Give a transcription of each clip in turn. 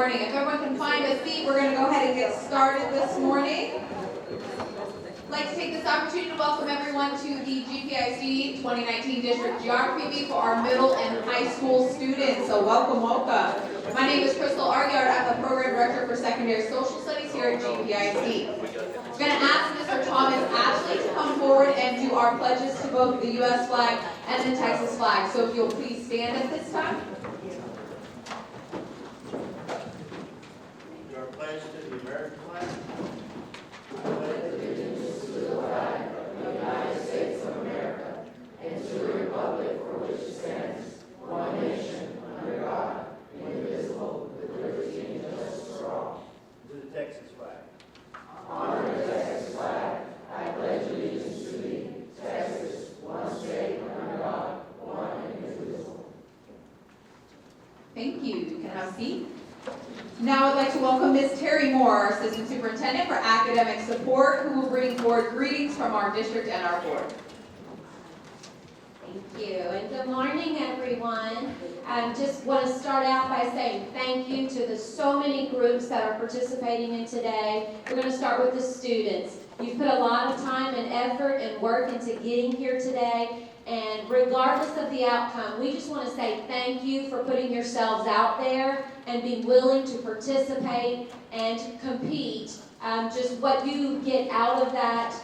morning. If everyone can find a seat, we're going to go ahead and get started this morning. I'd like to take this opportunity to welcome everyone to the I.S.D 2019 District Geography Week for our middle and high school students. So welcome, welcome. My name is Crystal Arguard. I'm the Program Director for Secondary Social Studies here at I.S.D. I'm going to ask Mr. Thomas Ashley to come forward and do our pledges to both the U.S. flag and the Texas flag. So if you'll please stand at this time. Your pledge to the American flag. I pledge allegiance to the flag of the United States of America and to the republic for which it stands, one nation, under God, indivisible, with liberty and justice for all. To the Texas flag. Honor the Texas flag. I pledge allegiance to thee, Texas, one state, under God, one and indivisible. Thank you. You can have a seat. Now I'd like to welcome Ms. Terry Moore, our Assistant Superintendent for Academic Support, who will bring forward greetings from our district and our board. Thank you, and good morning, everyone. I just want to start out by saying thank you to the so many groups that are participating in today. We're going to start with the students. You've put a lot of time and effort and work into getting here today, and regardless of the outcome, we just want to say thank you for putting yourselves out there and being willing to participate and compete. Just what you get out of that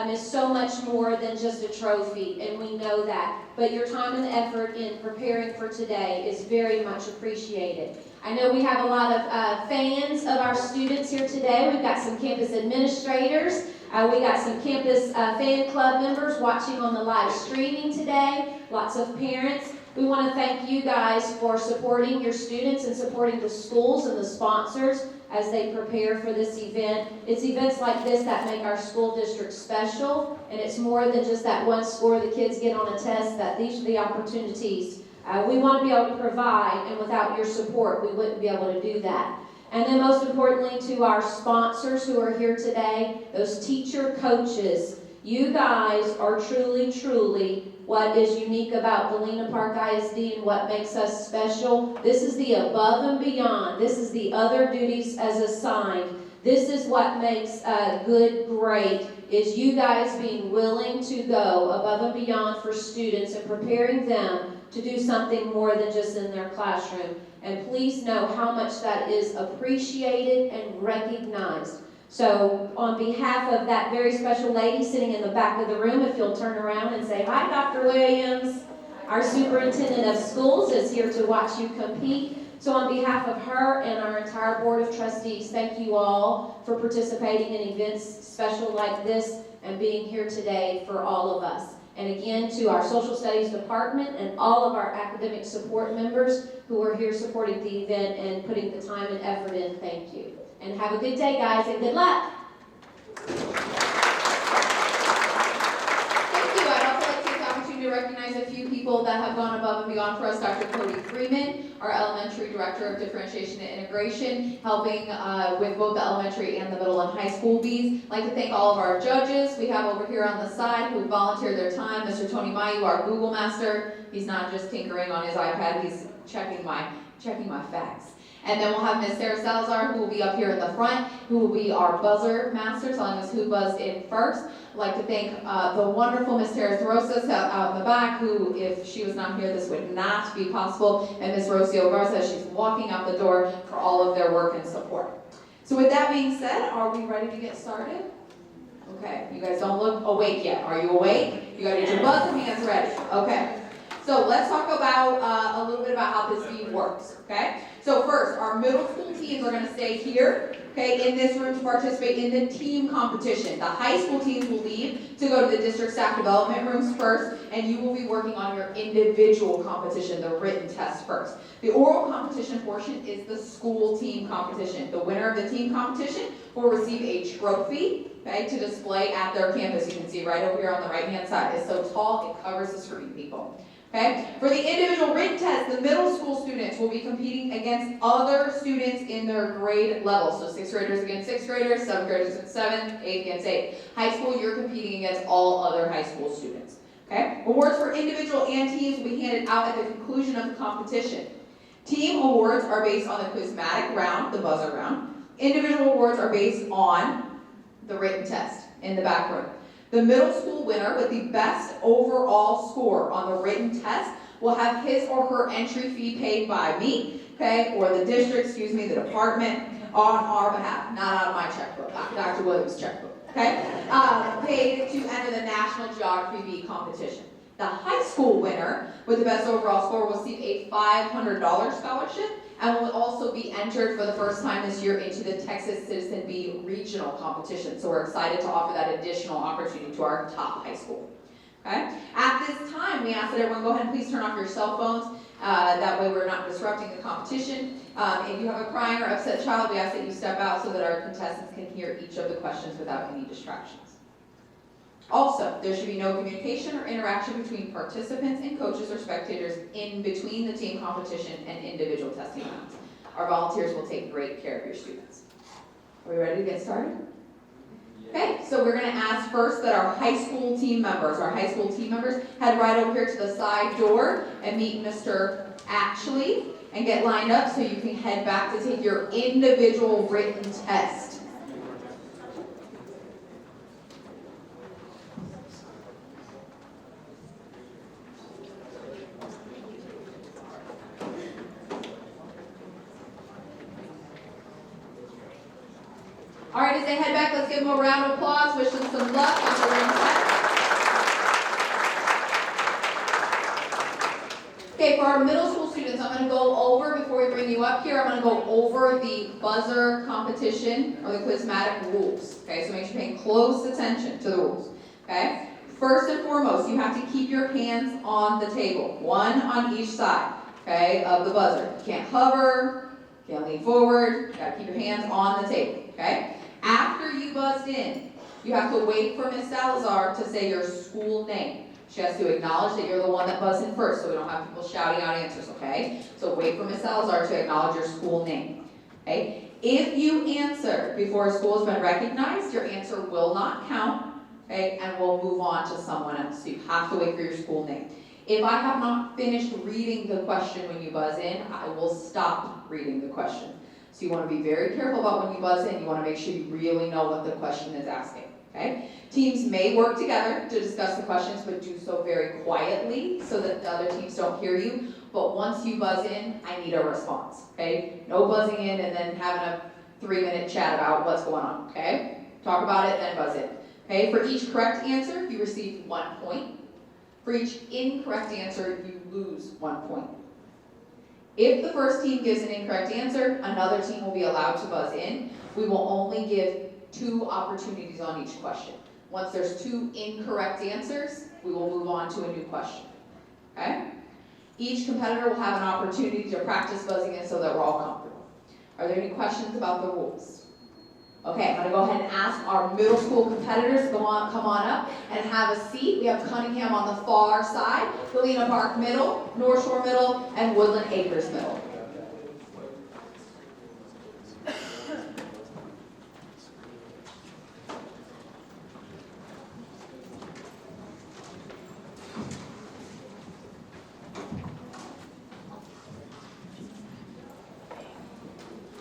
is so much more than just a trophy, and we know that. But your time and effort in preparing for today is very much appreciated. I know we have a lot of fans of our students here today. We've got some campus administrators. We got some campus fan club members watching on the live streaming today. Lots of parents. We want to thank you guys for supporting your students and supporting the schools and the sponsors as they prepare for this event. It's events like this that make our school district special, and it's more than just that one score the kids get on a test. That these are the opportunities we want to be able to provide, and without your support, we wouldn't be able to do that. And then most importantly, to our sponsors who are here today, those teacher coaches, you guys are truly, truly what is unique about Galena Park I.S.D. and what makes us special. This is the above and beyond. This is the other duties as assigned. This is what makes good great, is you guys being willing to go above and beyond for students and preparing them to do something more than just in their classroom. And please know how much that is appreciated and recognized. So on behalf of that very special lady sitting in the back of the room, if you'll turn around and say, "Hi, Dr. Williams." Our superintendent of schools is here to watch you compete. So on behalf of her and our entire board of trustees, thank you all for participating in events special like this and being here today for all of us. And again, to our social studies department and all of our academic support members who are here supporting the event and putting the time and effort in, thank you. And have a good day, guys, and good luck. Thank you. I'd also like to take the opportunity to recognize a few people that have gone above and beyond for us. Dr. Cody Freeman, our Elementary Director of Differentiation and Integration, helping with both the elementary and the middle and high school Bs. I'd like to thank all of our judges we have over here on the side who volunteered their time. Mr. Tony Mayu, our Google Master. He's not just tinkering on his iPad, he's checking my facts. And then we'll have Ms. Sarah Salazar, who will be up here in the front, who will be our buzzer master, telling us who buzzed in first. I'd like to thank the wonderful Ms. Teresa Rosas out in the back, who, if she was not here, this would not be possible. And Ms. Rocio Garza, she's walking out the door for all of their work and support. So with that being said, are we ready to get started? Okay, you guys don't look awake yet. Are you awake? You gotta get your buzzer hands ready. Okay. So let's talk about a little bit about how this team works, okay? So first, our middle school teams are going to stay here, okay, in this room to participate in the team competition. The high school teams will leave to go to the district staff development rooms first, and you will be working on your individual competition, the written test first. The oral competition portion is the school team competition. The winner of the team competition will receive a trophy, okay, to display at their campus. You can see right over here on the right-hand side. It's so tall, it covers the screen, people. Okay? For the individual written test, the middle school students will be competing against other students in their grade level. So 6th graders against 6th graders, 7th graders against 7th, 8th against 8th. High school, you're competing against all other high school students. Okay? Awards for individual and teams will be handed out at the conclusion of the competition. Team awards are based on the quizmatic round, the buzzer round. Individual awards are based on the written test in the back room. The middle school winner with the best overall score on the written test will have his or her entry fee paid by me, okay, or the district, excuse me, the department, on our behalf, not out of my checkbook, Dr. Williams' checkbook, okay, paid to enter the National Geography Bee competition. The high school winner with the best overall score will receive a $500 scholarship and will also be entered for the first time this year into the Texas Citizen Bee regional competition. So we're excited to offer that additional opportunity to our top high school. Okay? At this time, we ask that everyone go ahead and please turn off your cell phones. That way we're not disrupting the competition. If you have a crying or upset child, we ask that you step out so that our contestants can hear each of the questions without any distractions. Also, there should be no communication or interaction between participants and coaches or spectators in between the team competition and individual testing rounds. Our volunteers will take great care of your students. Are we ready to get started? Okay, so we're going to ask first that our high school team members head right over here to the side door and meet Mr. Ashley and get lined up so you can head back to take your individual written test. All right, as they head back, let's give them a round of applause. Wish them some luck on the written test. Okay, for our middle school students, I'm going to go over, before we bring you up here, I'm going to go over the buzzer competition or the quizmatic rules. Okay, so make sure you're paying close attention to the rules. Okay, first and foremost, you have to keep your hands on the table, one on each side, okay, of the buzzer. You can't hover, you can't lean forward, you got to keep your hands on the table, okay? After you buzzed in, you have to wait for Miss Salazar to say your school name. She has to acknowledge that you're the one that buzzed in first, so we don't have people shouting out answers, okay? So wait for Miss Salazar to acknowledge your school name, okay? If you answer before a school has been recognized, your answer will not count, okay? And we'll move on to someone else. So you have to wait for your school name. If I have not finished reading the question when you buzz in, I will stop reading the question. So you want to be very careful about when you buzz in. You want to make sure you really know what the question is asking, okay? Teams may work together to discuss the questions, but do so very quietly so that the other teams don't hear you. But once you buzz in, I need a response, okay? No buzzing in and then having a 3-minute chat about what's going on, okay? Talk about it, then buzz in. Okay, for each correct answer, you receive 1 point. For each incorrect answer, you lose 1 point. If the first team gives an incorrect answer, another team will be allowed to buzz in. We will only give 2 opportunities on each question. Once there's 2 incorrect answers, we will move on to a new question. Okay? Each competitor will have an opportunity to practice buzzing in so that we're all comfortable. Are there any questions about the rules? Okay, I'm going to go ahead and ask our middle school competitors to come on up and have a seat. We have Cunningham on the far side, Galena Park Middle, North Shore Middle, and Woodland Acres Middle.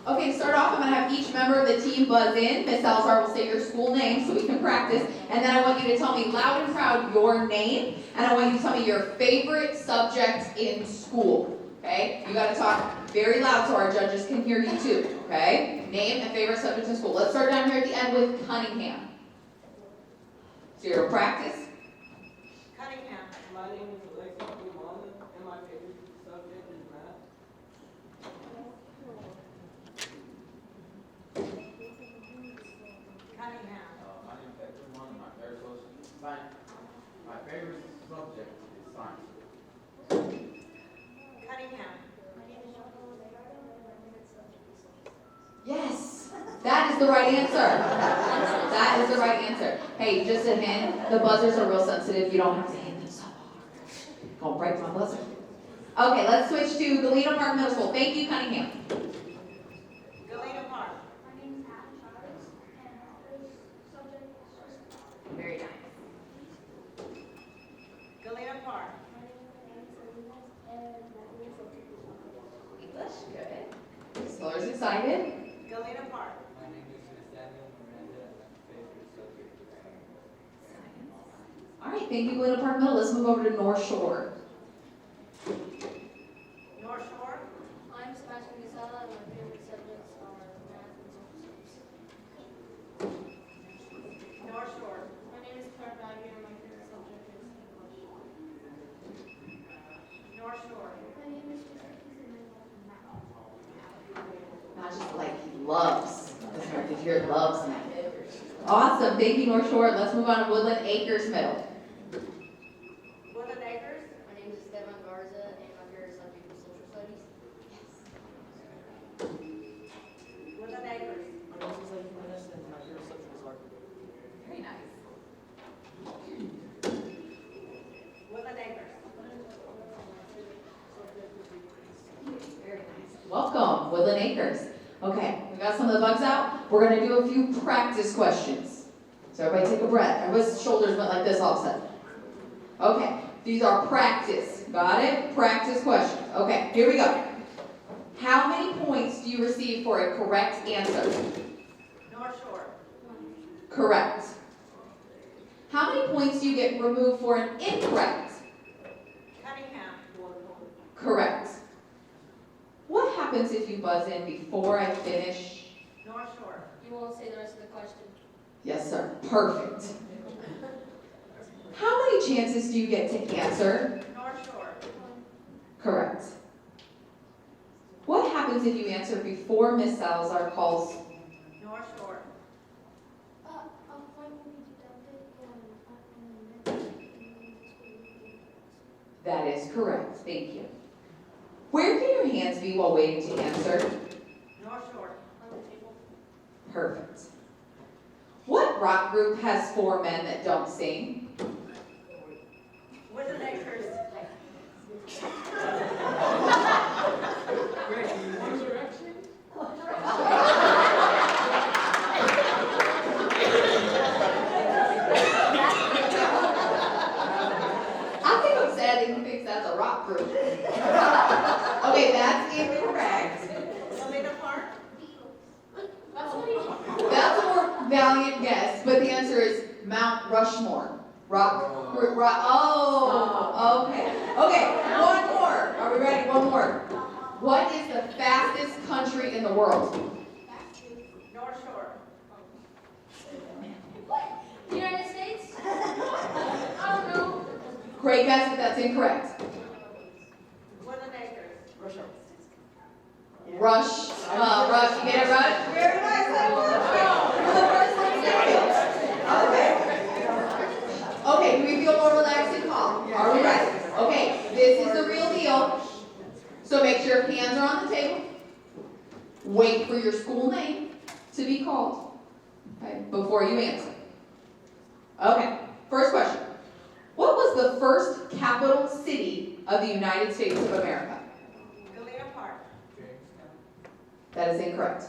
Okay, to start off, I'm going to have each member of the team buzz in. Miss Salazar will say your school name so we can practice. And then I want you to tell me loud and proud your name. And I want you to tell me your favorite subject in school. Okay? You got to talk very loud so our judges can hear you too. Okay? Name and favorite subject in school. Let's start down here at the end with Cunningham. So your practice. Cunningham. My name is Alexa Kumala, and my favorite subject is math. Cunningham. My name is Hector Mon, and my favorite social science. My favorite subject is science. Cunningham. Yes, that is the right answer. That is the right answer. Hey, just a hint, the buzzers are real sensitive. You don't have to hit them so hard. Don't break my buzzer. Okay, let's switch to Galena Park Middle School. Thank you, Cunningham. Galena Park. Very nice. Galena Park. Good. Good. Ms. Miller's excited. Galena Park. My name is Nathaniel Miranda, and my favorite subject is science. All right, thank you, Galena Park Middle. Let's move over to North Shore. North Shore. I'm Sebastian Gisela, and my favorite subjects are math and social studies. North Shore. My name is Claire Baggy, and my favorite subject is English. North Shore. My name is Jessica, and I love math. Not just like he loves. That's right, because you're loves math. Awesome, thank you, North Shore. Let's move on to Woodland Acres Middle. Woodland Acres. My name is Esteban Garza, and my favorite subject is social studies. Woodland Acres. My name is Lake Jimenez, and my favorite subject is art. Very nice. Woodland Acres. Very nice. Welcome, Woodland Acres. Okay, we got some of the bugs out. We're gonna do a few practice questions. So everybody take a breath. Everybody's shoulders went like this all of a sudden. Okay, these are practice. Got it? Practice questions. Okay, here we go. How many points do you receive for a correct answer? North Shore. Correct. How many points do you get removed for an incorrect? Cunningham. Correct. What happens if you buzz in before I finish? North Shore. You won't say the rest of the question. Yes, sir. Perfect. How many chances do you get to answer? North Shore. Correct. What happens if you answer before Miss Salazar calls? North Shore. A point will be deducted and That is correct. Thank you. Where can your hands be while waiting to answer? North Shore. on the table. Perfect. What rock group has 4 men that don't sing? Woodland Acres. Great. One Direction? I think I'm sad that he thinks that's a rock group. Okay, that's incorrect. Galena Park. That's what he. That's a more valiant guess, but the answer is Mount Rushmore. Rock. Oh, okay. Okay, one more. Are we ready? One more. What is the fastest country in the world? North Shore. The United States? I don't know. Great guess, but that's incorrect. Woodland Acres. Rush hour. Rush. You get it, Rush? Very nice. You're the first one to get it. Okay. Okay, do we feel more relaxed and calm? Are we ready? Okay, this is the real deal. So make sure your hands are on the table. Wait for your school name to be called, okay, before you answer. Okay, first question. What was the first capital city of the United States of America? Galena Park. That is incorrect.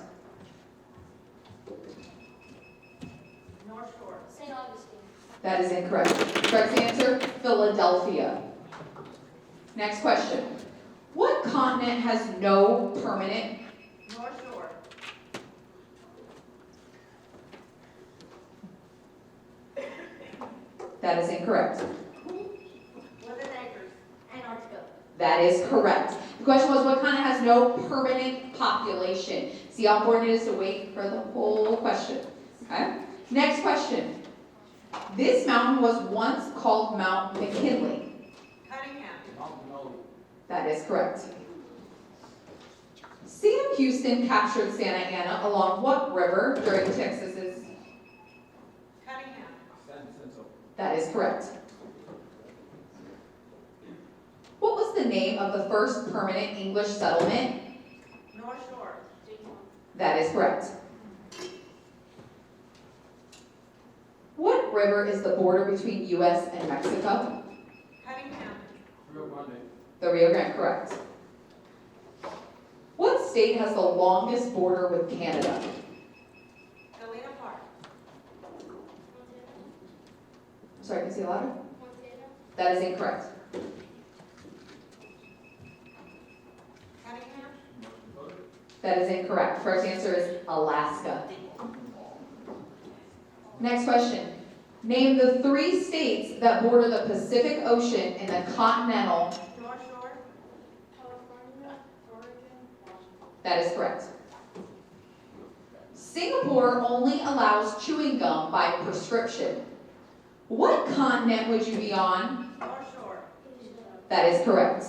North Shore. St. Augustine. That is incorrect. Correct answer, Philadelphia. Next question. What continent has no permanent? North Shore. That is incorrect. Woodland Acres. Antarctica. That is correct. The question was, what continent has no permanent population? See how important it is to wait for the whole question. Okay? Next question. This mountain was once called Mount McKinley. Cunningham. Mount Denali. That is correct. Sam Houston captured Santa Ana along what river during Texas's? Cunningham. San Jacinto. That is correct. What was the name of the first permanent English settlement? North Shore. That is correct. What river is the border between U.S. and Mexico? Cunningham. Rio Grande. The Rio Grande, correct. What state has the longest border with Canada? Galena Park. Sorry, can you say it louder? Montana. That is incorrect. Cunningham. That is incorrect. Correct answer is Alaska. Next question. Name the 3 states that border the Pacific Ocean in the continental. North Shore, California, Oregon, Washington. That is correct. Singapore only allows chewing gum by prescription. What continent would you be on? North Shore, That is correct.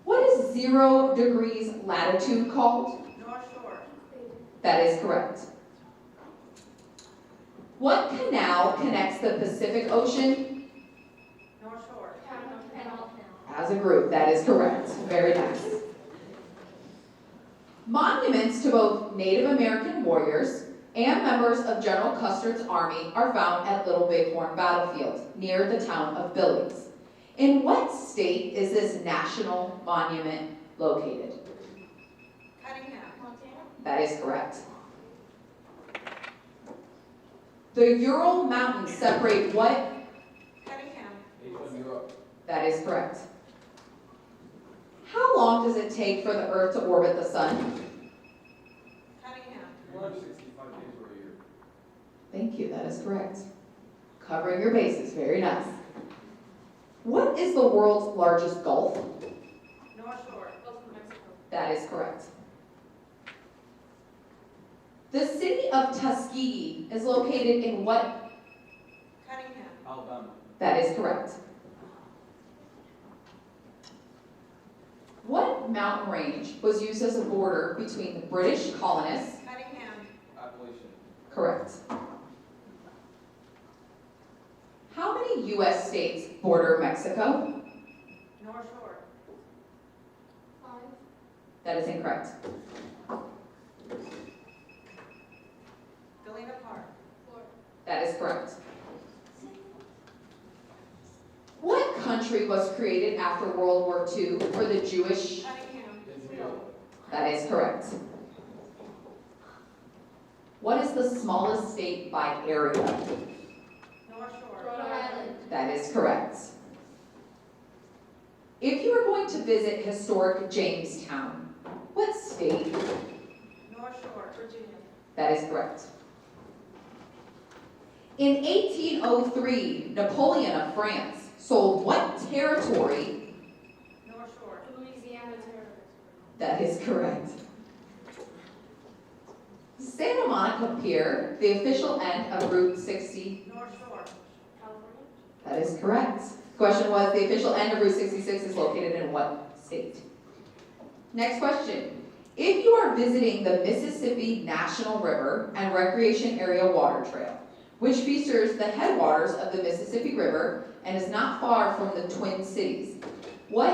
What is 0 degrees latitude called? North Shore, That is correct. What canal connects the Pacific Ocean? North Shore, As a group, that is correct. Very nice. Monuments to both Native American warriors and members of General Custer's army are found at Little Bighorn Battlefield, near the town of Billings. In what state is this national monument located? Cunningham, Montana, That is correct. The Ural Mountains separate what? Cunningham, H1 Europe. That is correct. How long does it take for the Earth to orbit the Sun? Cunningham, 165 days or a year. Thank you, that is correct. Covering your bases, very nice. What is the world's largest gulf? North Shore, Gulf of Mexico. That is correct. The city of Tuskegee is located in what? Cunningham, Alabama. That is correct. What mountain range was used as a border between the British colonists? Cunningham, Appalachian. Correct. How many U.S. states border Mexico? North Shore, 5. That is incorrect. Galena Park, 4. That is correct. What country was created after World War II for the Jewish? Cunningham, Israel. That is correct. What is the smallest state by area? North Shore, Rhode Island. That is correct. If you were going to visit historic Jamestown, what state? North Shore, Virginia. That is correct. In 1803, Napoleon of France sold what territory? North Shore, Louisiana Territory. That is correct. Santa Monica Pier, the official end of Route 60. North Shore, California. That is correct. Question was, the official end of Route 66 is located in what state? Next question. If you are visiting the Mississippi National River and Recreation Area Water Trail, which features the headwaters of the Mississippi River and is not far from the Twin Cities, what?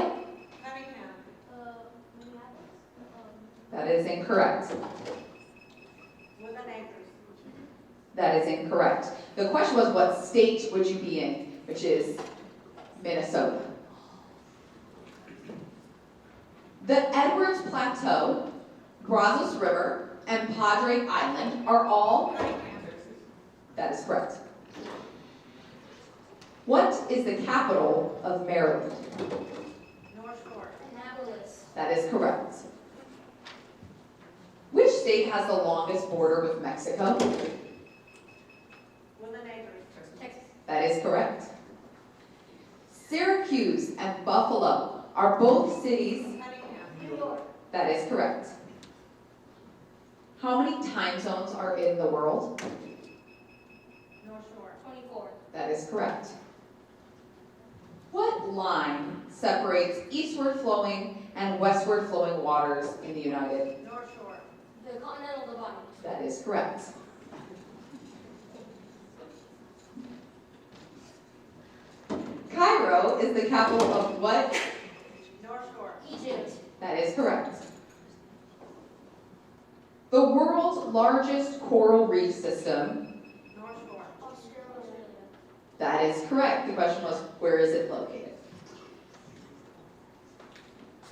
Cunningham, Minneapolis. That is incorrect. Woodland Acres. That is incorrect. The question was, what state would you be in? Which is Minnesota. The Edwards Plateau, Brazos River, and Padre Island are all. Cunningham, That is correct. What is the capital of Maryland? North Shore, Annapolis. That is correct. Which state has the longest border with Mexico? Woodland Acres. Texas. That is correct. Syracuse and Buffalo are both cities. Cunningham, New York. That is correct. How many time zones are in the world? North Shore, 24. That is correct. What line separates eastward flowing and westward flowing waters in the United? North Shore, The Continental Divide. That is correct. Cairo is the capital of what? North Shore, Egypt. That is correct. The world's largest coral reef system. North Shore, Australia. That is correct. The question was, where is it located?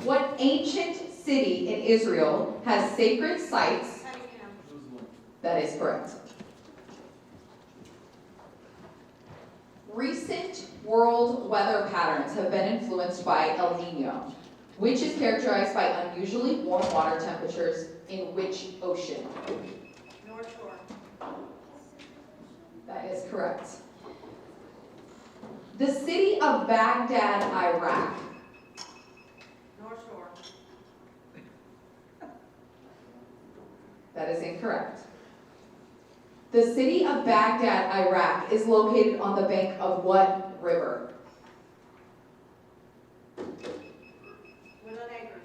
What ancient city in Israel has sacred sites? Cunningham, Jerusalem. That is correct. Recent world weather patterns have been influenced by El Nino. which is characterized by unusually warm water temperatures in which ocean? North Shore. That is correct. The city of Baghdad, Iraq. North Shore. That is incorrect. The city of Baghdad, Iraq is located on the bank of what river? Woodland Acres.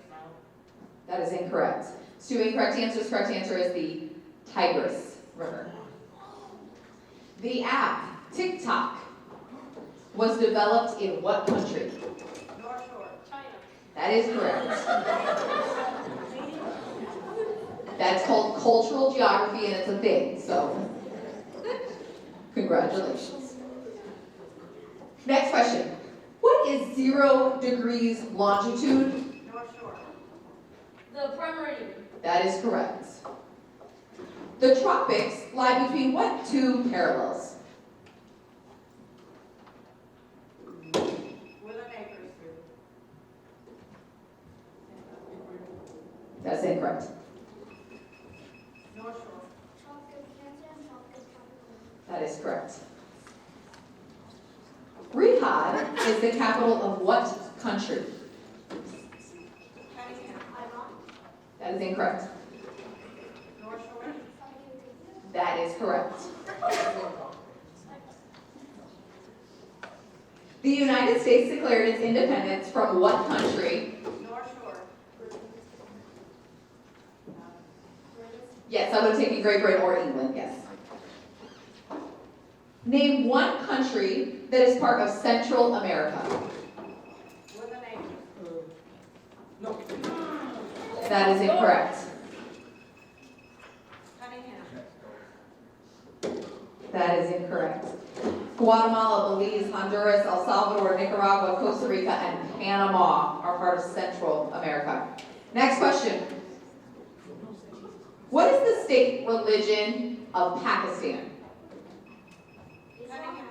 That is incorrect. So two incorrect answers. Correct answer is the Tigris River. The app TikTok was developed in what country? North Shore. China. That is correct. That's called cultural geography and it's a thing, so congratulations. Next question. What is 0 degrees longitude? North Shore. The prime meridian. That is correct. The tropics lie between what two parallels? Woodland Acres. That's incorrect. North Shore. Tropic of Cancer and Tropic of Capricorn. That is correct. Riyadh is the capital of what country? Cunningham. Iran. That is incorrect. North Shore. That is correct. The United States declared its independence from what country? North Shore. Yes, I would have taken Great Britain or England, yes. Name one country that is part of Central America. Woodland Acres. That is incorrect. Cunningham. That is incorrect. Guatemala, Belize, Honduras, El Salvador, Nicaragua, Costa Rica, and Panama are part of Central America. Next question. What is the state religion of Pakistan? Cunningham.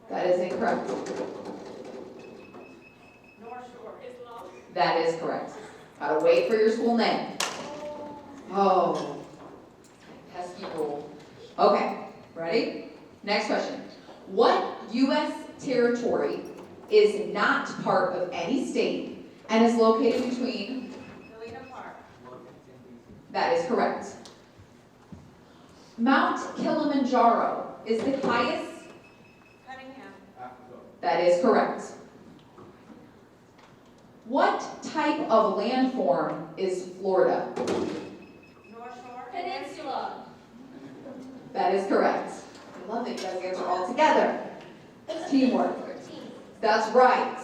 That is incorrect. North Shore. Islam. That is correct. Gotta wait for your school name. Oh, pesky rule. Okay, ready? Next question. What U.S. territory is not part of any state and is located between? Galena Park. That is correct. Mount Kilimanjaro is the highest? Cunningham. That is correct. What type of landform is Florida? North Shore. Peninsula. That is correct. I love that you guys answer all together. Teamwork. That's right.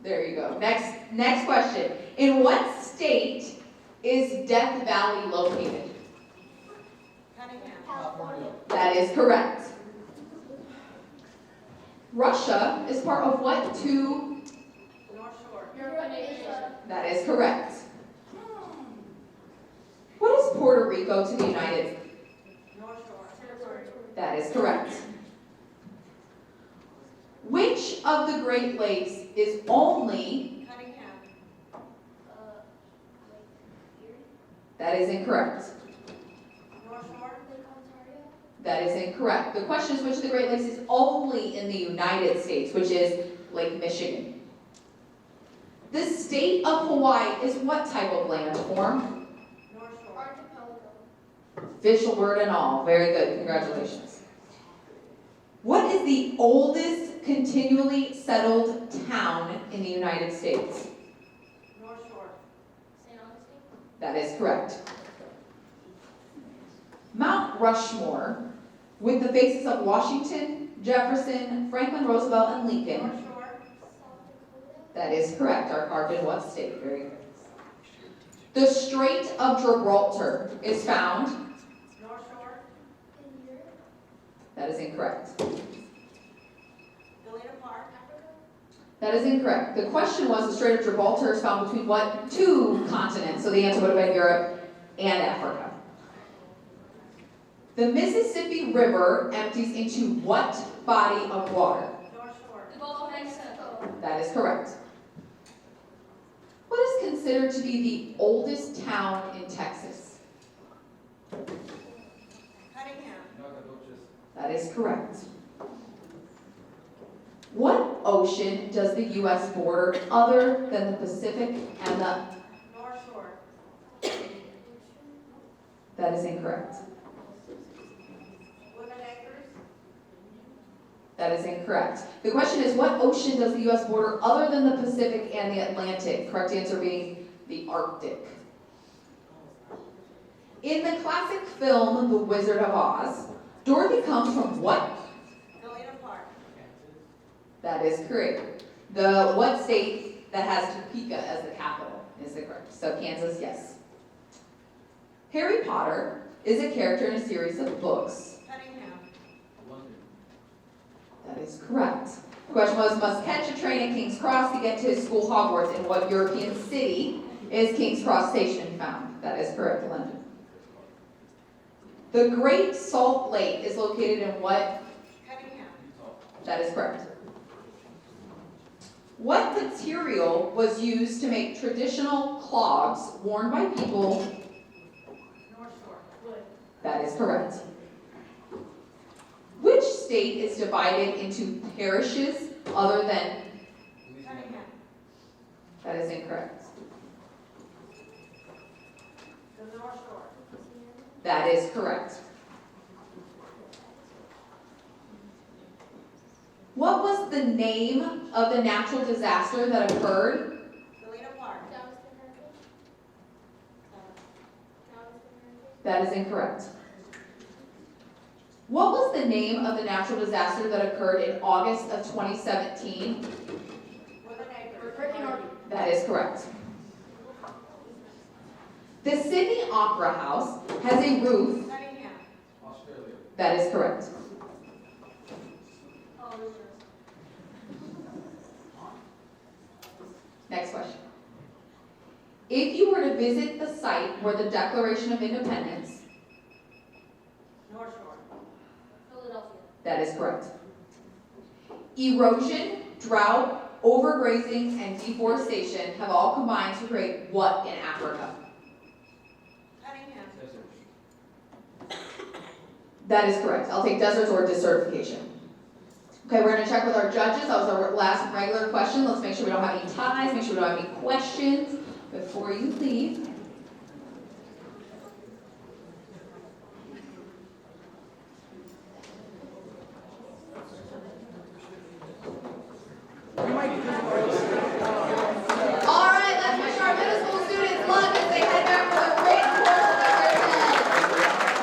There you go. Next question. In what state is Death Valley located? Cunningham. California. That is correct. Russia is part of what two? North Shore. Europe and Asia. That is correct. What is Puerto Rico to the United? North Shore. Territory. That is correct. Which of the Great Lakes is only? Cunningham. Lake Erie. That is incorrect. North Shore. Lake Ontario. That is incorrect. The question is which of the Great Lakes is only in the United States, which is Lake Michigan. The state of Hawaii is what type of landform? North Shore. Archipelago. Official word and all. Very good. Congratulations. What is the oldest continually settled town in the United States? North Shore. St. Augustine. That is correct. Mount Rushmore, with the faces of Washington, Jefferson, Franklin Roosevelt, and Lincoln. North Shore. South Dakota. That is correct. Are carved in what state? Very good. The Strait of Gibraltar is found. North Shore. In Europe. That is incorrect. Galena Park. Africa. That is incorrect. The question was the Strait of Gibraltar is found between what two continents? So the answer would have been Europe and Africa. The Mississippi River empties into what body of water? North Shore. The Gulf of Mexico. That is correct. considered to be the oldest town in Texas? Cunningham. That is correct. What ocean does the U.S. border other than the Pacific and the... North Shore. That is incorrect. Woodland Acres. That is incorrect. The question is, what ocean does the U.S. border other than the Pacific and the Atlantic? Correct answer being the Arctic. In the classic film, The Wizard of Oz, Dorothy comes from what? Galena Park. That is correct. The what state that has Topeka as the capital is the correct. So Kansas, yes. Harry Potter is a character in a series of books. Cunningham. That is correct. The question was, must catch a train at King's Cross to get to his school Hogwarts. In what European city is King's Cross Station found? That is correct, London. The Great Salt Lake is located in what? Cunningham. That is correct. What material was used to make traditional clogs worn by people? North Shore. Wood. That is correct. Which state is divided into parishes other than? Cunningham. That is incorrect. The North Shore. That is correct. What was the name of the natural disaster that occurred? Galena Park. That is incorrect. What was the name of the natural disaster that occurred in August of 2017? Woodland Acres. That is correct. The Sydney Opera House has a roof. Cunningham. Australia. That is correct. Next question. If you were to visit the site where the Declaration of Independence, North Shore. Philadelphia. that is correct. Erosion, drought, overgrazing, and deforestation have all combined to create what in Africa? Cunningham. That is correct. I'll take deserts or desertification. Okay, we're going to check with our judges. That was our last regular question. Let's make sure we don't have any ties, make sure we don't have any questions before you leave. All right, let's wish our middle school students luck as they head back for the great course of their day.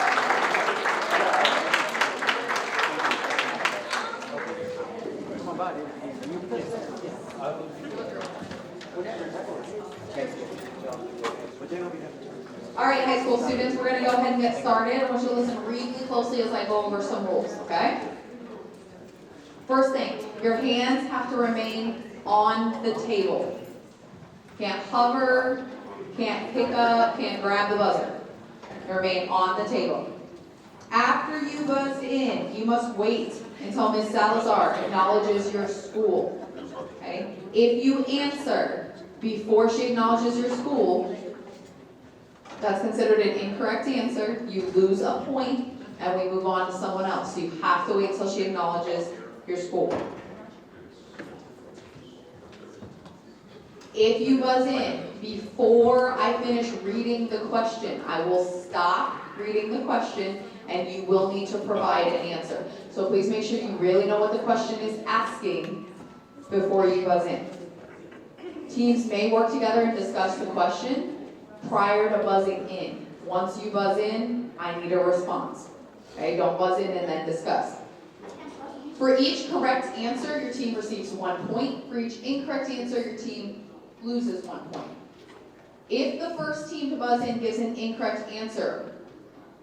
All right, high school students, we're going to go ahead and get started. I want you to listen really closely as I go over some rules, okay? First thing, your hands have to remain on the table. Can't hover, can't pick up, can't grab the buzzer. Remain on the table. After you buzz in, you must wait until Ms. Salazar acknowledges your school. Okay? If you answer before she acknowledges your school, that's considered an incorrect answer. You lose a point, and we move on to someone else. So you have to wait until she acknowledges your school. If you buzz in before I finish reading the question, I will stop reading the question and you will need to provide an answer. So please make sure you really know what the question is asking before you buzz in. Teams may work together and discuss the question prior to buzzing in. Once you buzz in, I need a response. Okay, don't buzz in and then discuss. For each correct answer, your team receives 1 point. For each incorrect answer, your team loses 1 point. If the first team to buzz in gives an incorrect answer,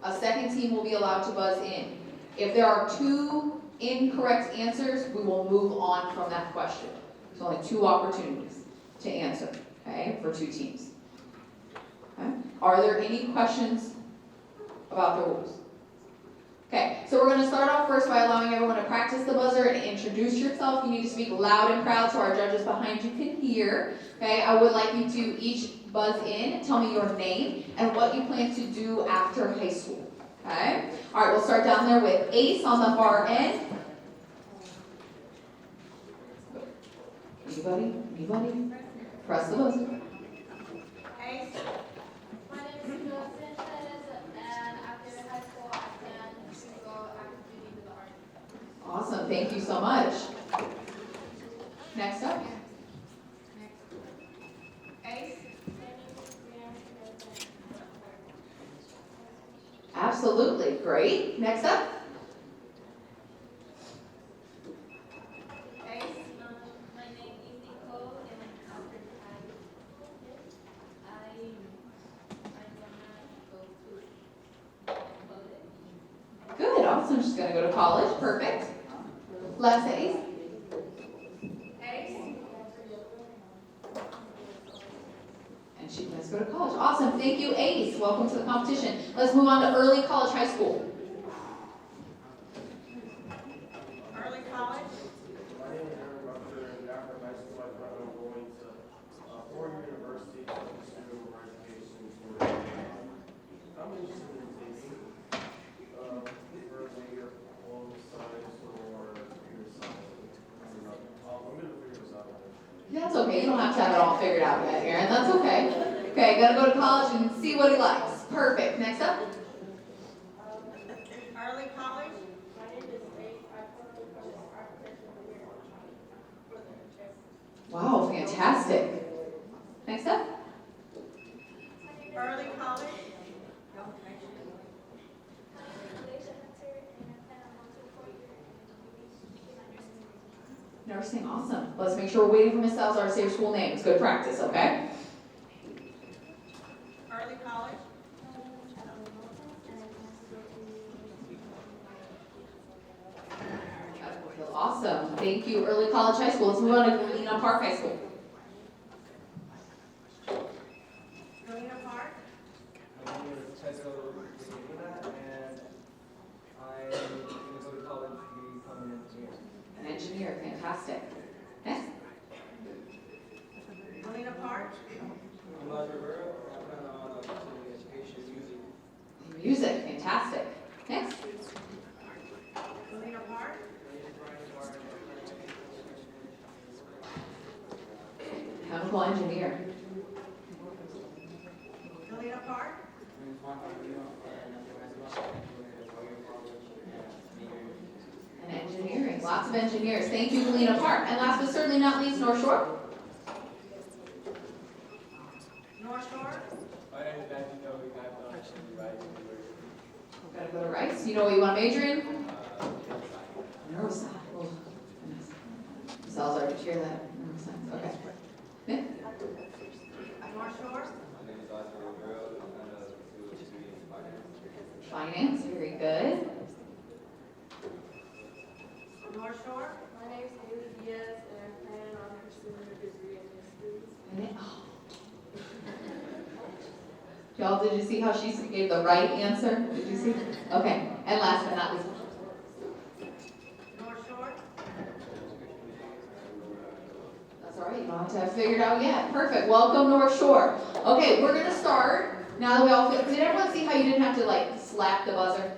a second team will be allowed to buzz in. If there are 2 incorrect answers, we will move on from that question. There's only 2 opportunities to answer, okay, for 2 teams. Okay? Are there any questions about the rules? Okay, so we're gonna start off first by allowing everyone to practice the buzzer and introduce yourself. You need to speak loud and proud so our judges behind you can hear. Okay, I would like you to each buzz in, tell me your name and what you plan to do after high school. Okay, all right, we'll start down there with Ace on the far end. Anybody? Press the buzzer. Ace, My name is Camila Sanchez, and after high school, I plan to go active duty to the Army. Awesome, thank you so much. Next up. Ace, Absolutely, great. Next up. Ace, My name is Nicole, and after I'm gonna go to college. Good, awesome. She's gonna go to college. Perfect. Last Ace. Ace, And she plans to go to college. Awesome. Thank you, Ace. Welcome to the competition. Let's move on to early college high school. early college, My name is Aaron Rucker, and after high school, I plan on going to Fordham University to pursue more education for I'm interested in taking preferably home science or computer science. I'm going to figure this out. That's okay. You don't have to have it all figured out yet, Aaron. That's okay. Okay, gotta go to college and see what he likes. Perfect. Next up. early college, My name is Faith. I currently focus architecture here for the chess. Wow, fantastic. Next up. early college, Nursing, awesome. Let's make sure we're waiting for Miss Salazar to say your school name. It's good practice, okay? early college, Awesome. Thank you, early college high school. Let's move on to Galena Park High School. Galena Park, My name is Chesko Galena, and I'm going to go to college to become an engineer. An engineer, fantastic. Next. Galena Park, I'm Rivera, I plan on pursuing education music. Music, fantastic. Next. Galena Park, Chemical engineer. Galena Park, And engineering, lots of engineers. Thank you, Galena Park. And last but certainly not least, North Shore. North Shore, My name is Matthew Noe, I'm right. Gotta go to Rice. You know what you want to major in? Neuroscience. Oh, goodness. Salazar, did you hear that? Neuroscience. Okay. Nick? North Shore, My name is Oscar Rivera, I'm going to pursue a degree in finance. Finance, very good. North Shore, My name is Haley Diaz, and I plan on pursuing a degree in history. And then, oh. Y'all, did you see how she gave the right answer? Did you see? Okay. And last but not least. North Shore, That's all right. You don't have to have it figured out yet. Perfect. Welcome, North Shore. Okay, we're gonna start. Now that we all feel, did everyone see how you didn't have to like slap the buzzer?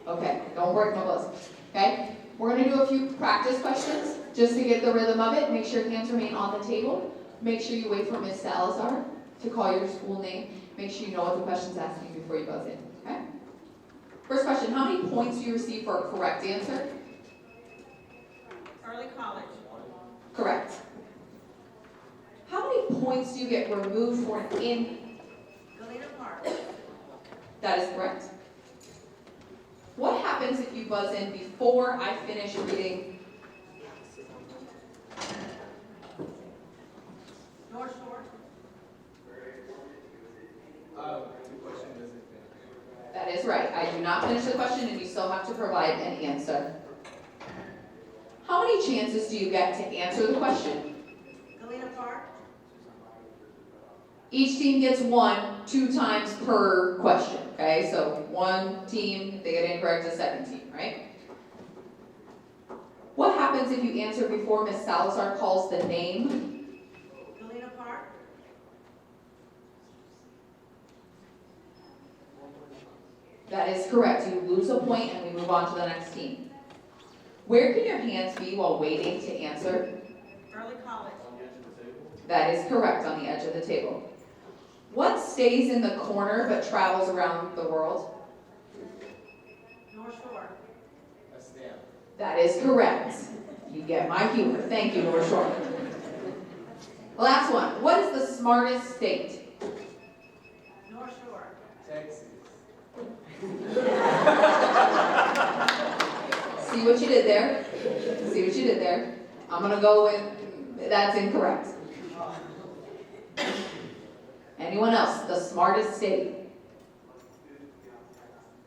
Okay, don't work my buzzer. Okay? We're gonna do a few practice questions just to get the rhythm of it. Make sure hands remain on the table. Make sure you wait for Miss Salazar to call your school name. Make sure you know what the question's asking before you buzz in. Okay? First question, how many points do you receive for a correct answer? early college, Correct. How many points do you get removed for an in? Galena Park, That is correct. What happens if you buzz in before I finish reading? North Shore, The question doesn't fit. That is right. I do not finish the question and you still have to provide an answer. How many chances do you get to answer the question? Galena Park, Each team gets 2 times per question, okay? So one team, if they get incorrect, the second team, right? What happens if you answer before Ms. Salazar calls the name? Galena Park. That is correct. You lose a point and we move on to the next team. Where can your hands be while waiting to answer? Early college. On the edge of the table? That is correct, on the edge of the table. What stays in the corner but travels around the world? North Shore. That's them. That is correct. You get my humor. Thank you, North Shore. Last one. What is the smartest state? North Shore. Texas. See what you did there? See what you did there? I'm gonna go with, that's incorrect. Anyone else? The smartest state?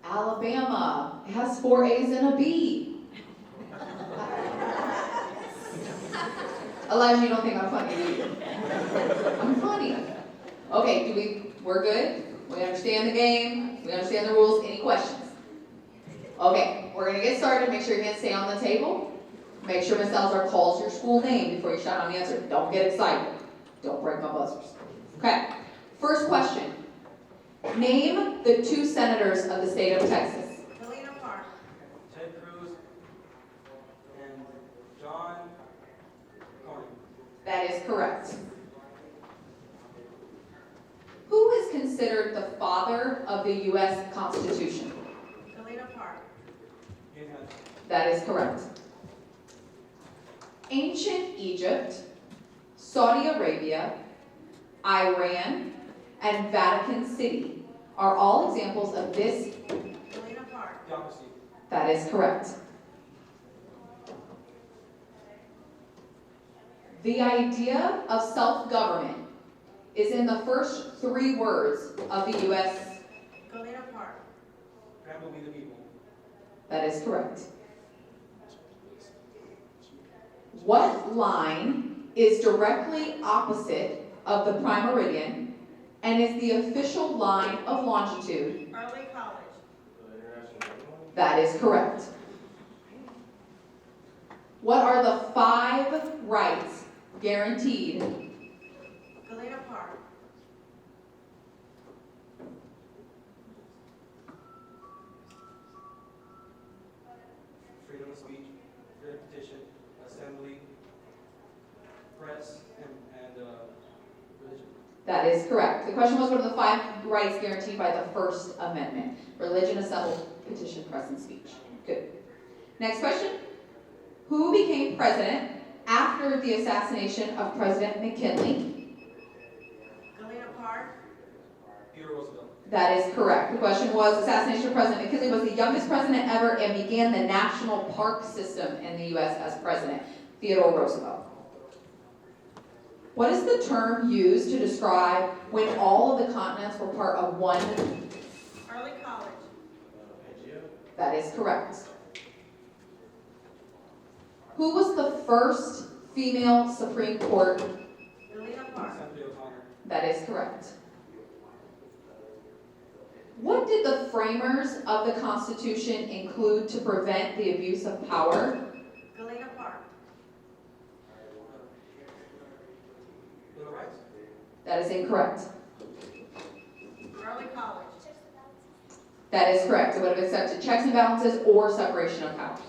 Alabama. It has 4 A's and a B. Elijah, you don't think I'm funny, do you? I'm funny. Okay, we're good? We understand the game? We understand the rules? Any questions? Okay, we're gonna get started. Make sure your hands stay on the table. Make sure Ms. Salazar calls your school name before you shout out the answer. Don't get excited. Don't break my buzzers. Okay, first question. Name the 2 senators of the state of Texas. Galena Park. Ted Cruz and John Carney. That is correct. Who is considered the father of the U.S. Constitution? Galena Park. Amen. That is correct. Ancient Egypt, Saudi Arabia, Iran, and Vatican City are all examples of this. Galena Park. Theocracy. That is correct. The idea of self-government is in the first 3 words of the U.S. Galena Park. Grant will be the people. That is correct. What line is directly opposite of the prime meridian and is the official line of longitude? Early college. The international airline? That is correct. What are the 5 rights guaranteed? Galena Park. Freedom of speech, freedom of petition, assembly, press, and religion. That is correct. The question was, what are the 5 rights guaranteed by the First Amendment? Religion, assembly, petition, press, and speech. Good. Next question. Who became president after the assassination of President McKinley? Galena Park. Theodore Roosevelt. That is correct. The question was, assassination of President McKinley was the youngest president ever and began the national park system in the U.S. as president. Theodore Roosevelt. What is the term used to describe when all of the continents were part of one? Early college. Pangea? That is correct. Who was the first female Supreme Court? Galena Park. Assembly O'Connor. That is correct. What did the framers of the Constitution include to prevent the abuse of power? Galena Park. Bill of Rights. That is incorrect. Early college. That is correct. It would have accepted checks and balances or separation of powers.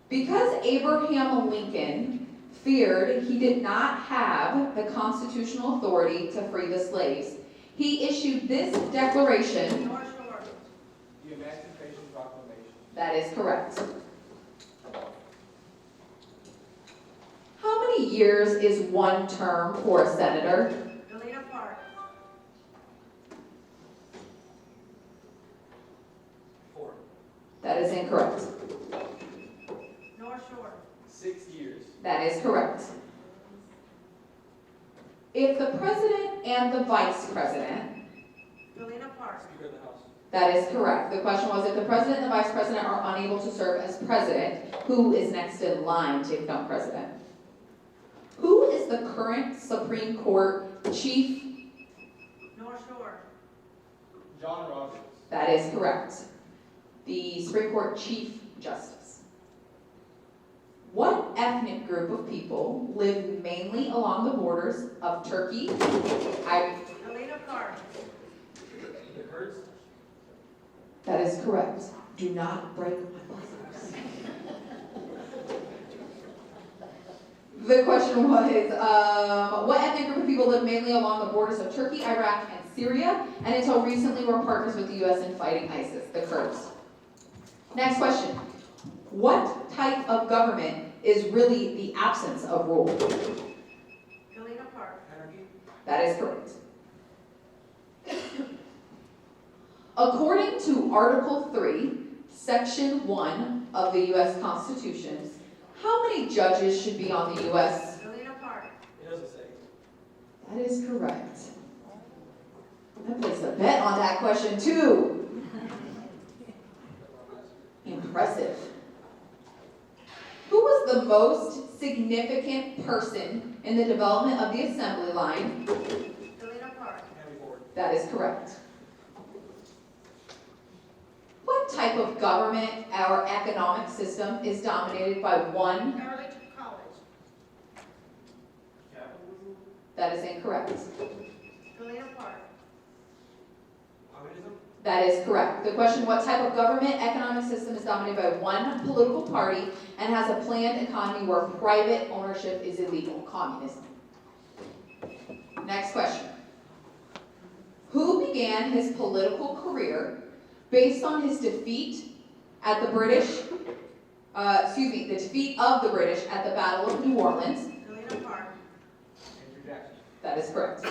Because Abraham Lincoln feared he did not have the constitutional authority to free the slaves, he issued this declaration. North Shore. The Emancipation Proclamation. That is correct. How many years is 1 term for a senator? Galena Park. 4. That is incorrect. North Shore. 6 years. That is correct. If the president and the vice president, Galena Park. Speaker of the House. that is correct. The question was, if the president and the vice president are unable to serve as president, who is next in line to become president? Who is the current Supreme Court Chief? North Shore. John Rogers. That is correct. The Supreme Court Chief Justice. What ethnic group of people live mainly along the borders of Turkey? Galena Park. The Kurds. That is correct. Do not break my buzzers. The question was, what ethnic group of people live mainly along the borders of Turkey, Iraq, and Syria, and until recently were partners with the U.S. in fighting ISIS, the Kurds? Next question. What type of government is really the absence of rule? Galena Park. Anarchy. That is correct. According to Article 3, Section 1 of the U.S. Constitution, how many judges should be on the U.S.? Galena Park. It doesn't say. That is correct. I placed a bet on that question too. Impressive. Who was the most significant person in the development of the assembly line? Galena Park. Henry Ford. That is correct. What type of government or economic system is dominated by one? Arlington College. Capitalism. That is incorrect. Galena Park. Communism. That is correct. The question, what type of government economic system is dominated by one political party and has a planned economy where private ownership is illegal? Communism. Next question. Who began his political career based on his defeat at the defeat of the British at the Battle of New Orleans? Galena Park. Andrew Jackson. That is correct.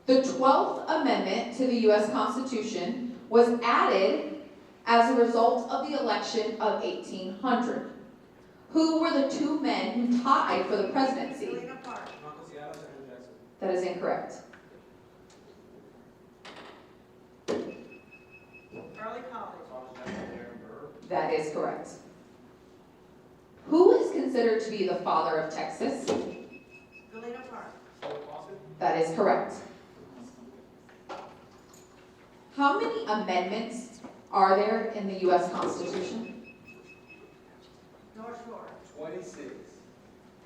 The 12th Amendment to the U.S. Constitution was added as a result of the election of 1800. Who were the two men who tied for the presidency? Galena Park. Marcos Adams and Andrew Jackson. That is incorrect. Early College. Thomas Jefferson and Aaron Burr. That is correct. Who is considered to be the father of Texas? Galena Park. Philip Fawcett. That is correct. How many amendments are there in the U.S. Constitution? North Shore. 26.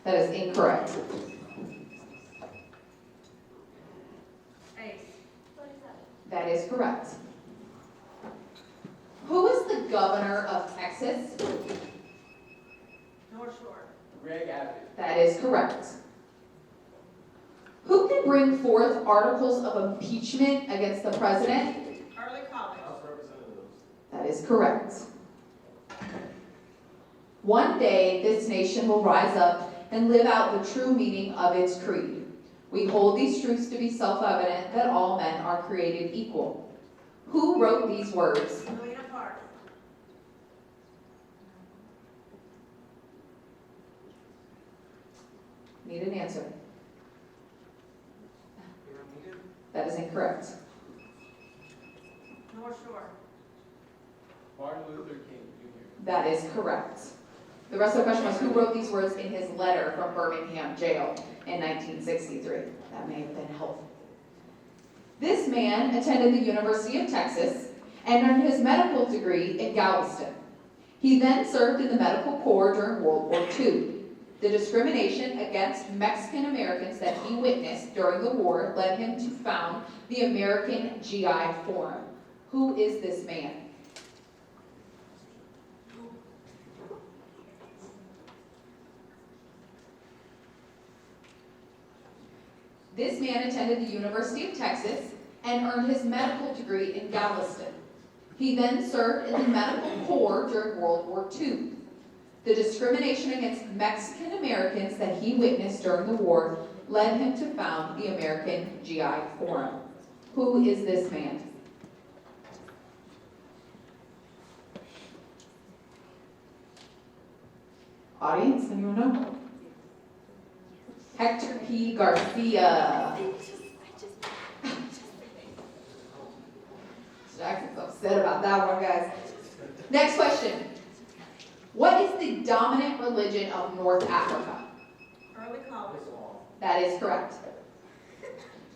That is incorrect. Ace. That is correct. Who is the governor of Texas? North Shore. Greg Abbott. That is correct. Who can bring forth articles of impeachment against the president? Early College. House of Representatives. That is correct. One day, this nation will rise up and live out the true meaning of its creed. We hold these truths to be self-evident that all men are created equal. Who wrote these words? Galena Park. Need an answer. Abraham Lincoln. That is incorrect. North Shore. Martin Luther King Jr. That is correct. The rest of the question was, who wrote these words in his letter from Birmingham jail in 1963? That may have been helpful. This man attended the University of Texas and earned his medical degree in Galveston. He then served in the Medical Corps during World War II. The discrimination against Mexican Americans that he witnessed during the war led him to found the American GI Forum. Who is this man? This man attended the University of Texas and earned his medical degree in Galveston. He then served in the Medical Corps during World War II. The discrimination against Mexican Americans that he witnessed during the war led him to found the American GI Forum. Who is this man? Audience, anyone know? Hector P. Garcia. Jackson's upset about that one, guys. Next question. What is the dominant religion of North Africa? That is correct.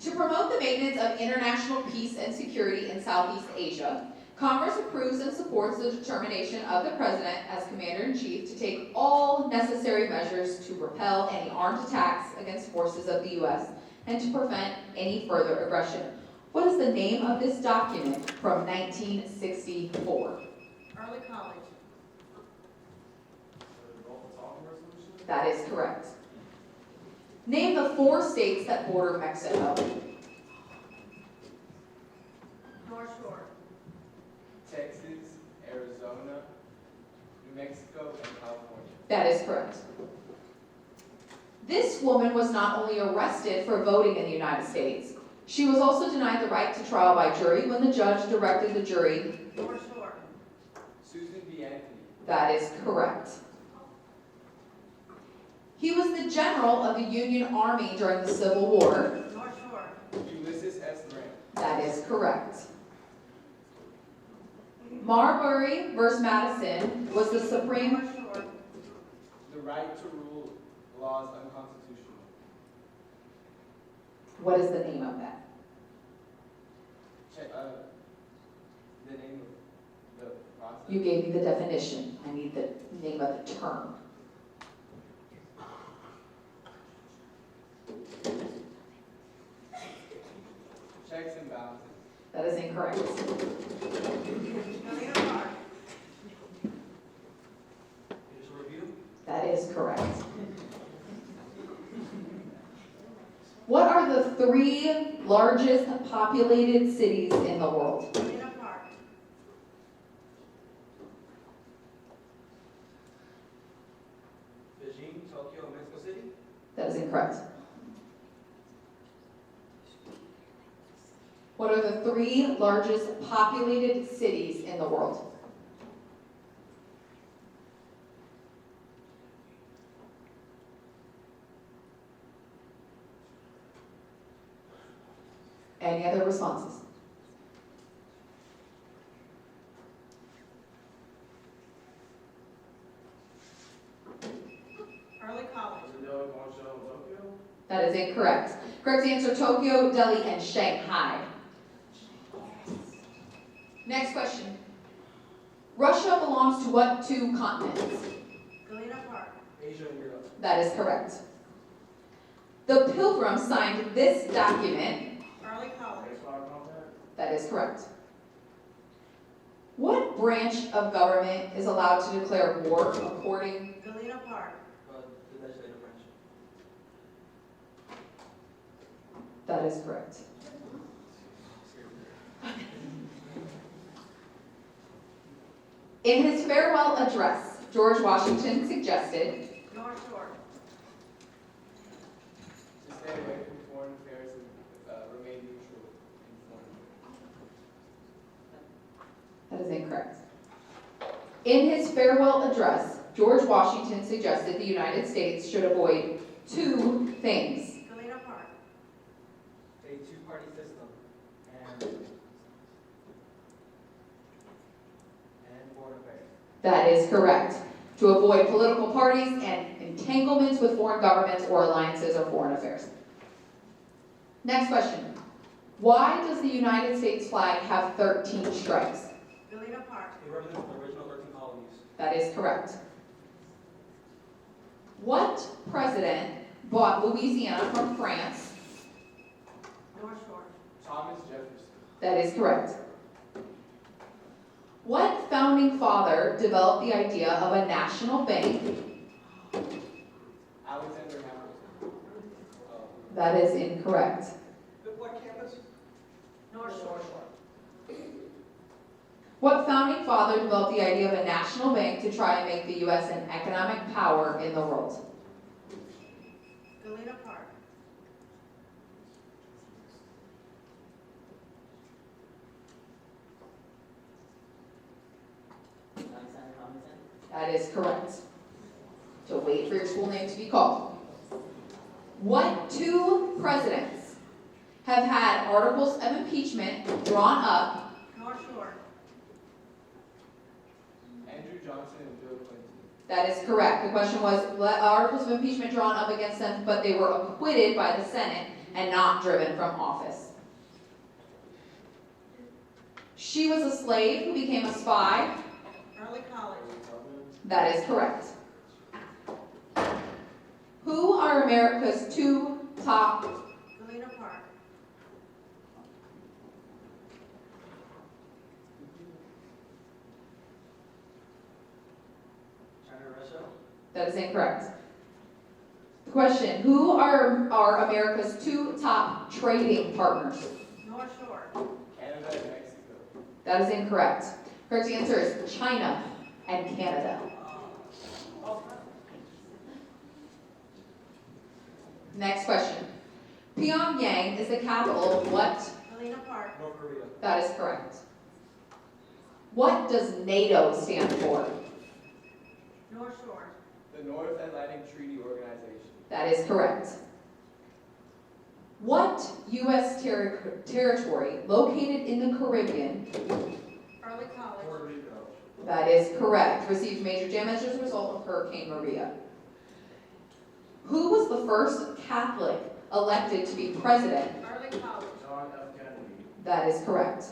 To promote the maintenance of international peace and security in Southeast Asia, Congress approves and supports the determination of the President as Commander-in-Chief to take all necessary measures to repel any armed attacks against forces of the U.S. and to prevent any further aggression. What is the name of this document from 1964? Early college. The Gulf of Tonkin Resolution? That is correct. Name the 4 states that border Mexico. North Shore. Texas, Arizona, New Mexico, and California. That is correct. This woman was not only arrested for voting in the United States, she was also denied the right to trial by jury when the judge directed the jury. North Shore. Susan B. Anthony. That is correct. He was the general of the Union Army during the Civil War. North Shore. Ulysses S. Grant. That is correct. Marbury versus Madison was the Supreme. North Shore. The right to rule laws unconstitutional. What is the name of that? Check, the name of the process. You gave me the definition. I need the name of the term. Checks and balances. That is incorrect. Galena Park. Judicial review? That is correct. What are the 3 largest populated cities in the world? Galena Park. Beijing, Tokyo, Mexico City? That is incorrect. What are the 3 largest populated cities in the world? Any other responses? Early college. Delhi, Guangzhou, and Tokyo? That is incorrect. Correct answer, Tokyo, Delhi, and Shanghai. Next question. Russia belongs to what 2 continents? Galena Park. Asia and Europe. That is correct. The Pilgrims signed this document. Early college. Mayflower Compact? That is correct. What branch of government is allowed to declare war according? Galena Park. The legislative branch. That is correct. In his farewell address, George Washington suggested. North Shore. To stay away from foreign affairs and remain neutral in foreign affairs. That is incorrect. In his farewell address, George Washington suggested the United States should avoid 2 things. Galena Park. A 2-party system and foreign affairs. That is correct. To avoid political parties and entanglements with foreign governments or alliances or foreign affairs. Next question. Why does the United States flag have 13 stripes? Galena Park. It represents the original 13 colonies. That is correct. What president bought Louisiana from France? North Shore. Thomas Jefferson. That is correct. What founding father developed the idea of a national bank? Alexander Hamilton. That is incorrect. What campus? North Shore. What founding father developed the idea of a national bank to try and make the U.S. an economic power in the world? Galena Park. That is correct. So wait for your school name to be called. What 2 presidents have had articles of impeachment drawn up? North Shore. Andrew Johnson and Bill Clinton. That is correct. The question was, articles of impeachment drawn up against them, but they were acquitted by the Senate and not driven from office. She was a slave who became a spy. Early college. That is correct. Who are America's two top? Galena Park. China, Russia. That is incorrect. Question, who are America's two top trading partners? North Shore. Canada and Mexico. That is incorrect. Correct answer is China and Canada. Next question. Pyongyang is the capital of what? Galena Park. North Korea. That is correct. What does NATO stand for? North Shore. The North Atlantic Treaty Organization. That is correct. What U.S. territory located in the Caribbean? Early college. Puerto Rico. That is correct. Received major damage as a result of Hurricane Maria. Who was the first Catholic elected to be president? Early college. John F. Kennedy. That is correct.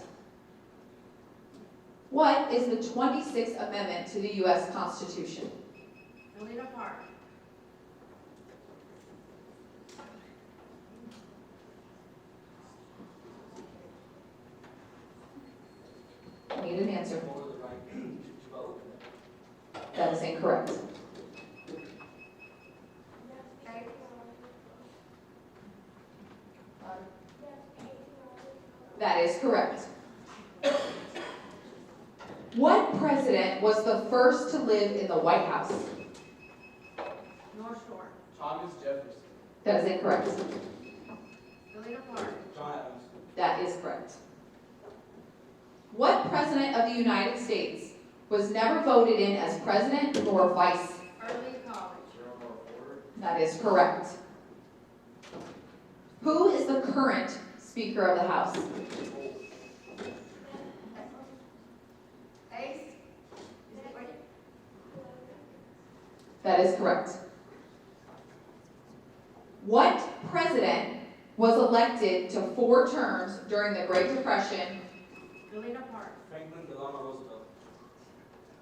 What is the 26th Amendment to the U.S. Constitution? Galena Park. I need an answer. For the right to vote. That is incorrect. That is correct. What president was the first to live in the White House? North Shore. Thomas Jefferson. That is incorrect. Galena Park. John Adams. That is correct. What president of the United States was never voted in as president nor vice? Early college. Gerald R. Ford. That is correct. Who is the current Speaker of the House? That is correct. What president was elected to 4 terms during the Great Depression? Galena Park. Franklin Delano Roosevelt.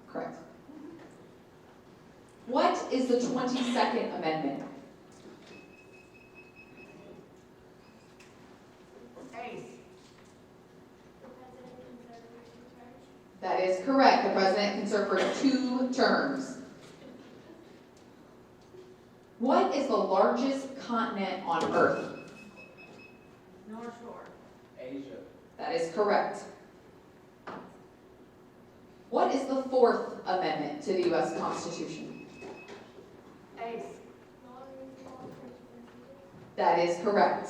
Correct. What is the 22nd Amendment? That is correct. The president can serve for 2 terms. What is the largest continent on Earth? North Shore. Asia. That is correct. What is the 4th Amendment to the U.S. Constitution? That is correct.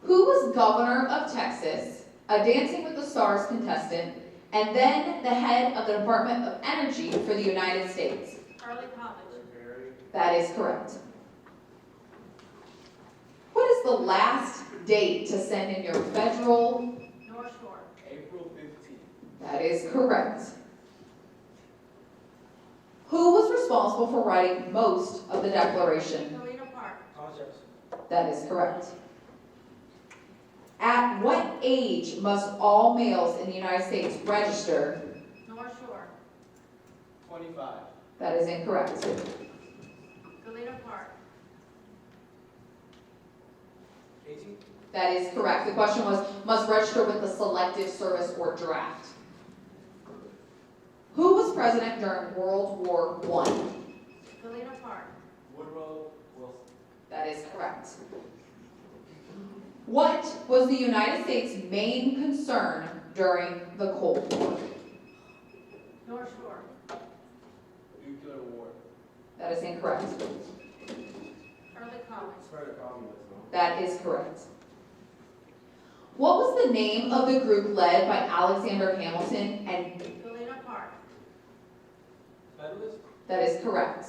Who was governor of Texas, a Dancing with the Stars contestant, and then the head of the Department of Energy for the United States? Early college. Barry. That is correct. What is the last date to send in your federal? North Shore. April 15th. That is correct. Who was responsible for writing most of the Declaration? Galena Park. Thomas Jefferson. That is correct. At what age must all males in the United States register? North Shore. 25. That is incorrect. Galena Park. 18. That is correct. The question was, must register with the Selective Service or draft. Who was president during World War I? Galena Park. Woodrow Wilson. That is correct. What was the United States' main concern during the Cold War? North Shore. Nuclear war. That is incorrect. Early college. Spread of communism. That is correct. What was the name of the group led by Alexander Hamilton and Galena Park. Federalist. that is correct.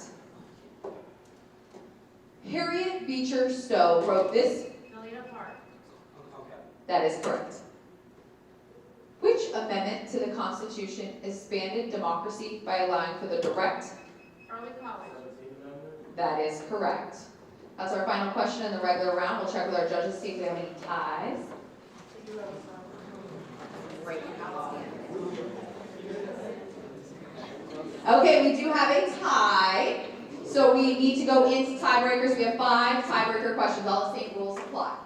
Harriet Beecher Stowe wrote this. Galena Park. Okay. That is correct. Which amendment to the Constitution expanded democracy by allowing for the direct? Early college. 17th Amendment. That is correct. That's our final question in the regular round. We'll check with our judges, see if we have any ties. Okay, we do have a tie. So we need to go into tiebreakers. We have 5 tiebreaker questions. All the same rules apply.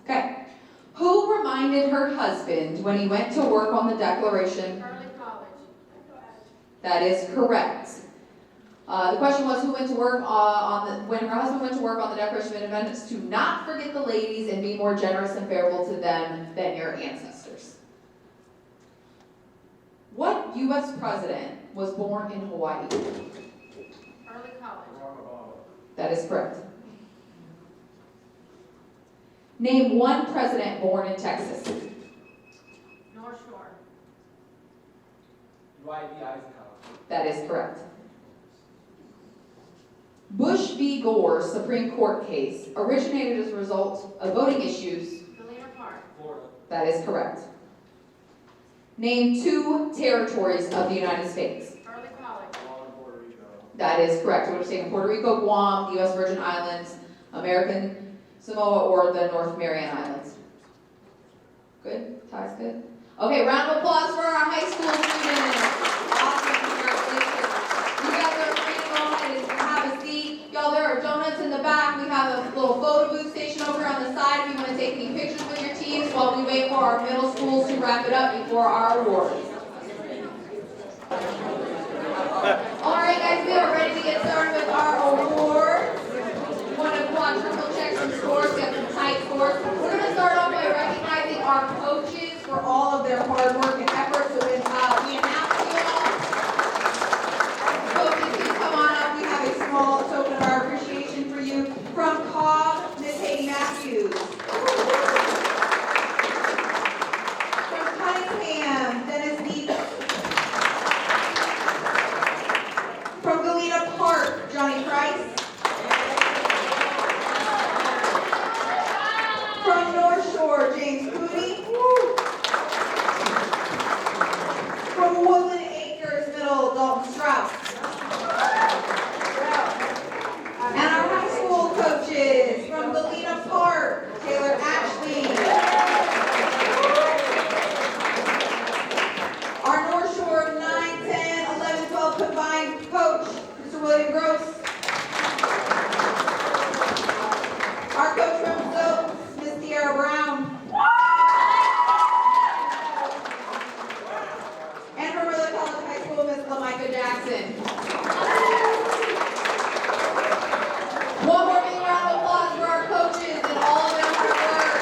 Okay. Who reminded her husband when he went to work on the Declaration? Early college. That is correct. The question was who went to work when her husband went to work on the Declaration of Independence to not forget the ladies and be more generous and favorable to them than your ancestors. What U.S. president was born in Hawaii? Early college. Barack Obama. That is correct. Name one president born in Texas. North Shore. Dwight D. Eisenhower. That is correct. Bush v. Gore's Supreme Court case originated as a result of voting issues. Galena Park. Florida. That is correct. Name 2 territories of the United States. Early college. Guam and Puerto Rico. That is correct. We're saying Puerto Rico, Guam, the U.S. Virgin Islands, American Samoa, or the North Mariana Islands. Good? Ties good? Okay, round of applause for our high school students. Awesome, congratulations. You guys are free to go ahead and have a seat. Y'all, there are donuts in the back. We have a little photo booth station over on the side if you want to take any pictures with your teams while we wait for our middle schools to wrap it up before our awards. All right, guys, we are ready to get started with our awards. We want to quadruple check some scores, get some tight scores. We're going to start off by recognizing our coaches for all of their hard work and effort. So when we announce you all, coaches, please come on up. We have a small token of our appreciation for you. From Cobb, Miss Haiti Matthews. From Cunningham, Dennis Neat. From Galena Park, Johnny Price. From North Shore, James Cooney. From Woodland Acres Middle, Dalton Strauss. And our high school coaches, from Galena Park, Taylor Ashley. Our North Shore 9, 10, 11, 12 combined coach, Mr. William Gross. Our coach from Stokes, Miss Tiara Brown. And from Merle College High School, Miss LaMicah Jackson. One more big round of applause for our coaches and all of their hard work.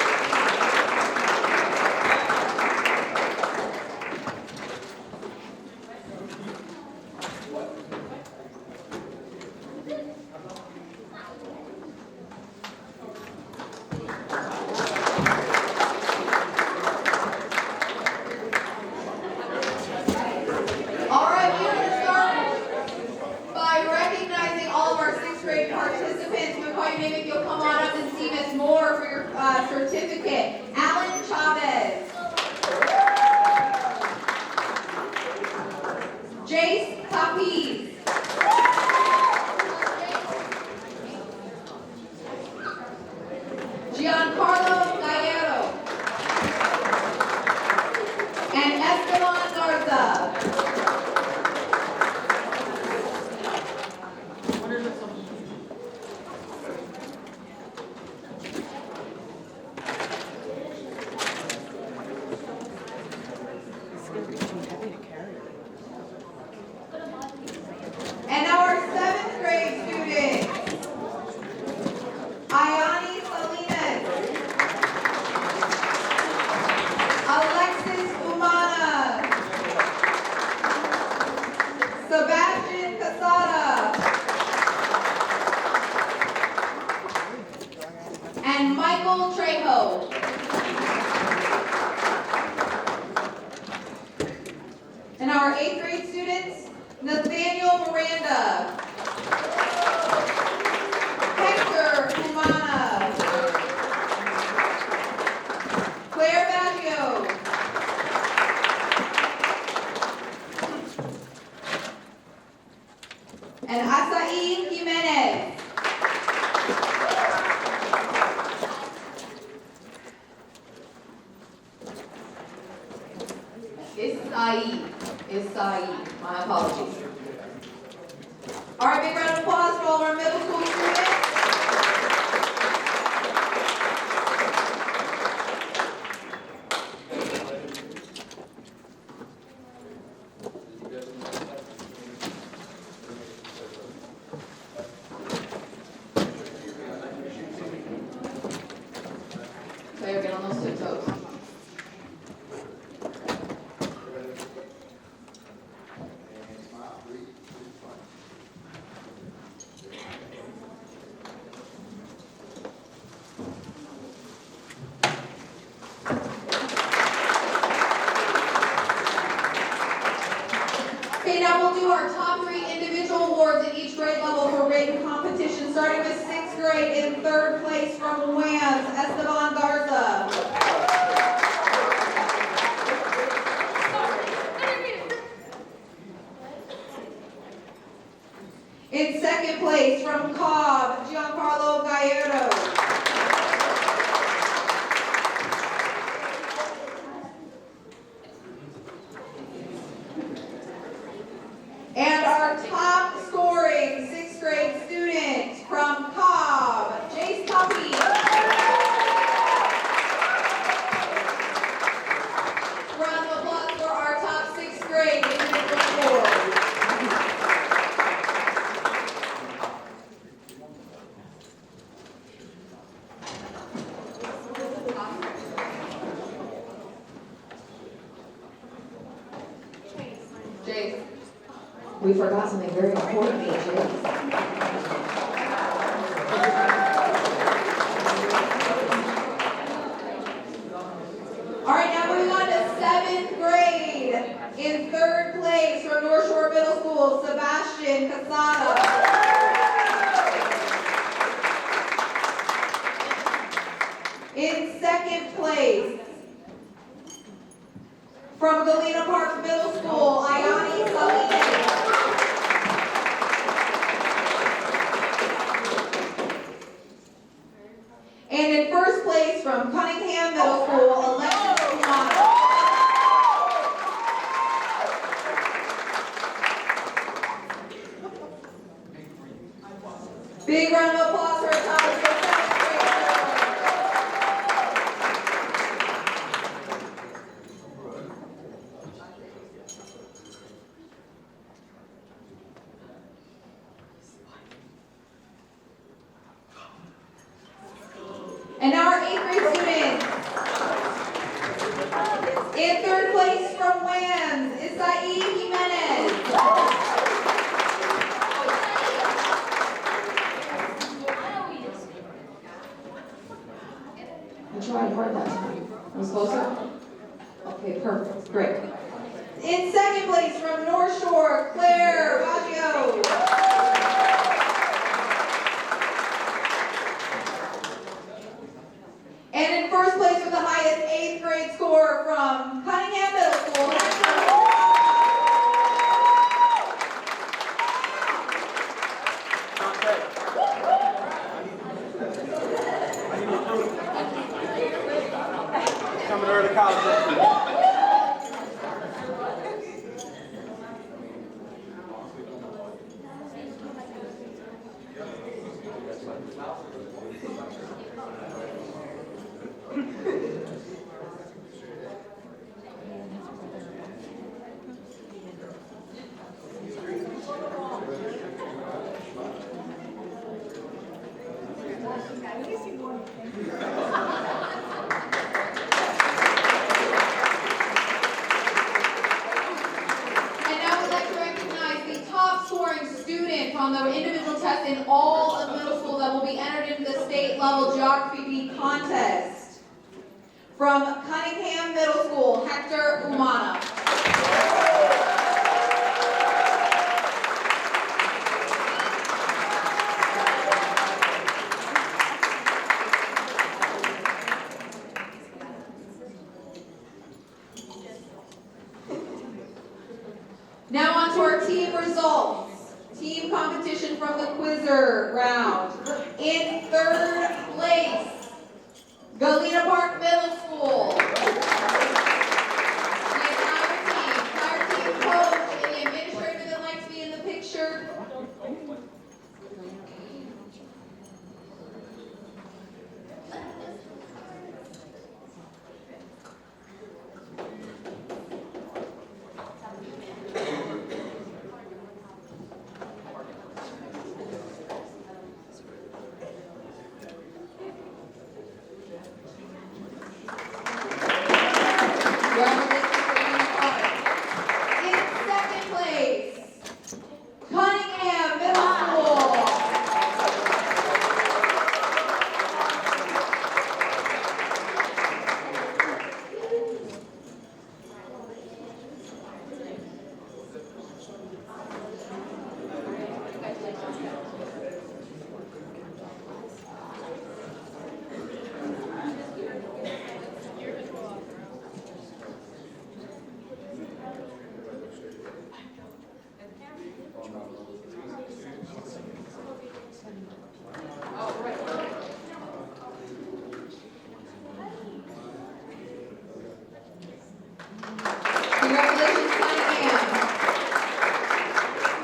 All right, we are going to start by recognizing all of our 6th grade participants. We'll call your name if you'll come on up and see Miss Moore for your certificate. Alan Chavez. Jace Tapiz. Giancarlo Gallero. And Esteban Garza. And now our 7th grade students. Ayani Salinas. Alexis Umana. Sebastian Casada. And Michael Trejo. And our 8th grade students, Nathaniel Miranda. Hector Umana. and I.S.D Jimenez. I.S.D. My apologies. All right, big round of applause for all of our middle school students. Okay, get on those tiptoes. Okay, now we'll do our top 3 individual awards at each grade level for written competition, starting with 6th grade in 3rd place from Whams, Esteban Garza. In 2nd place from Cobb, Giancarlo Gallardo. And our top scoring 6th grade student from Cobb, Jace Tuppy. Round of applause for our top 6th grade individual scores. Jace. We forgot something very important here, Jace. All right, now moving on to 7th grade. In 3rd place from North Shore Middle School, Sebastian Casada. In 2nd place from Galena Park Middle School, Ayani Saline. And in 1st place from Cunningham Middle School, Alexis Kumano. Big round of applause for our top 7th grade. And now our 8th grade students. In 3rd place from Whams, I.S.D Jimenez. I tried hard that time. Was closer? Okay, perfect. Great. In 2nd place from North Shore, Claire Baggio. And in 1st place with the highest 8th grade score from Cunningham Middle School. Coming early college. On the individual test in all of middle school that will be entered into the state level geography beat contest. From Cunningham Middle School, Hector Umana. Now on to our team results. Team competition from the Quizzer round. In third place, Galena Park Middle School. The entire team coach, and the administrator that likes to be in the picture. In second place, Cunningham Middle School. Congratulations, Cunningham.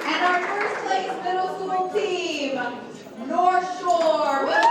And our first place middle school team, North Shore Middle School.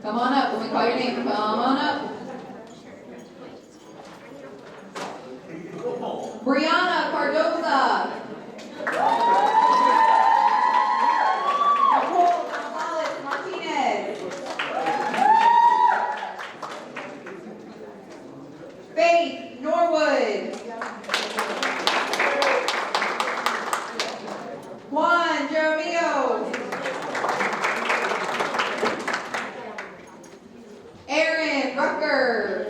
Come on up, when we call your name, come on up. Brianna Cardoza. Nicole Gonzalez Martinez. Faith Norwood. Juan Jeremio. Aaron Rucker.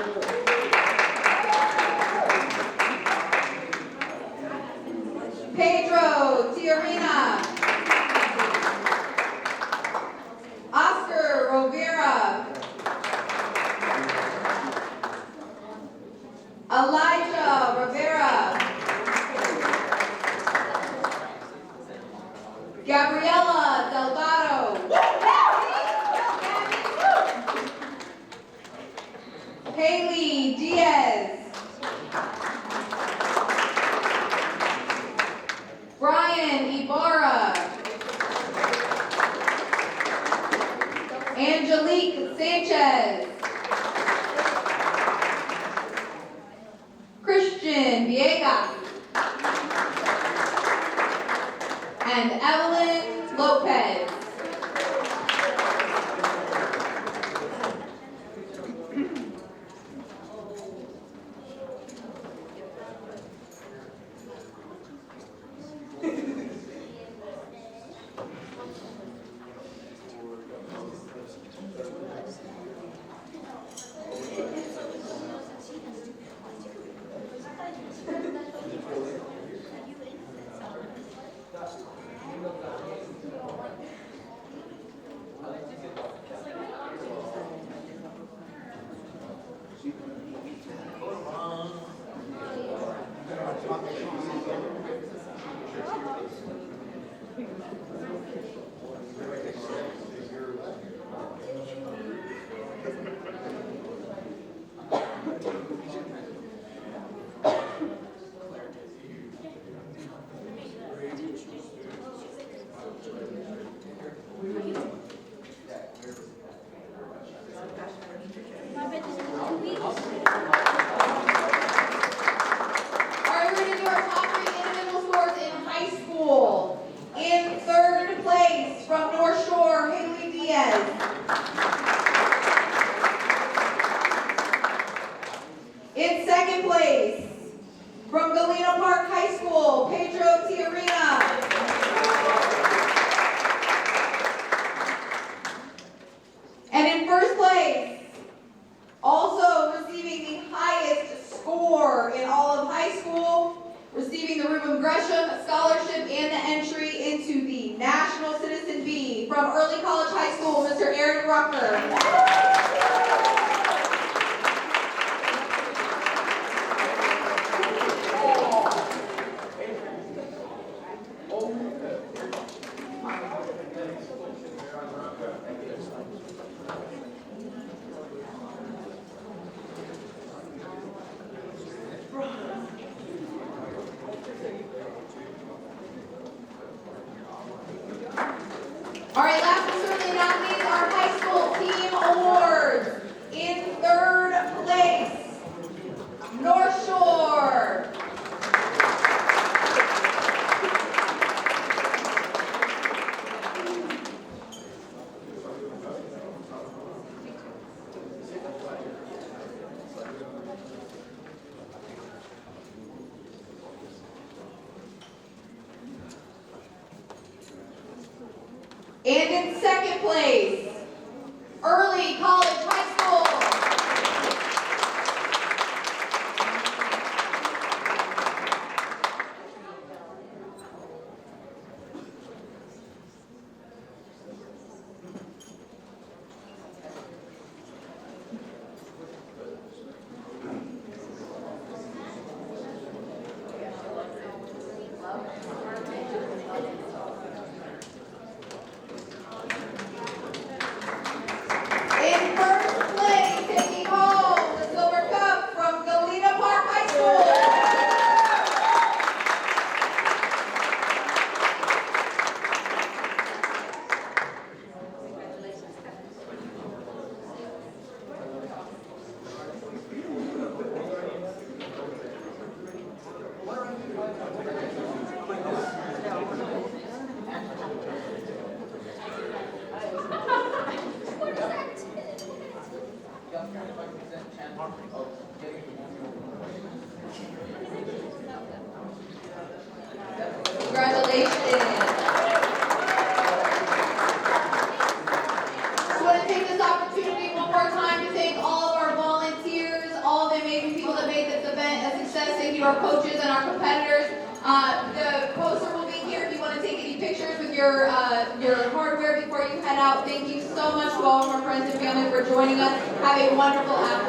Pedro Tiarina. Oscar Rovera. Elijah Rivera. Gabriela Delgado. Haley Diaz. Brian Ibarra. Angelique Sanchez. Christian Villegas. And Evelyn Lopez. second place, from Galena Park High School, Pedro Tiarina. And in first place, also receiving the highest score in all of high school, receiving the Reuben Gresham Scholarship and the entry into the National Citizen B from Early College High School, Mr. Aaron Rucker. All right, last but certainly not least, our high school team awards. In third place, North Shore. And in second place, Early College High School. In first place, taking home the silver cup from Galena Park High School. Congratulations. Just want to take this opportunity one more time to thank all of our volunteers, all the amazing people that made this event a success. Thank you to our coaches and our competitors. The poster will be here if you want to take any pictures with your hardware before you head out. Thank you so much to all of our friends and family for joining us. Have a wonderful afternoon.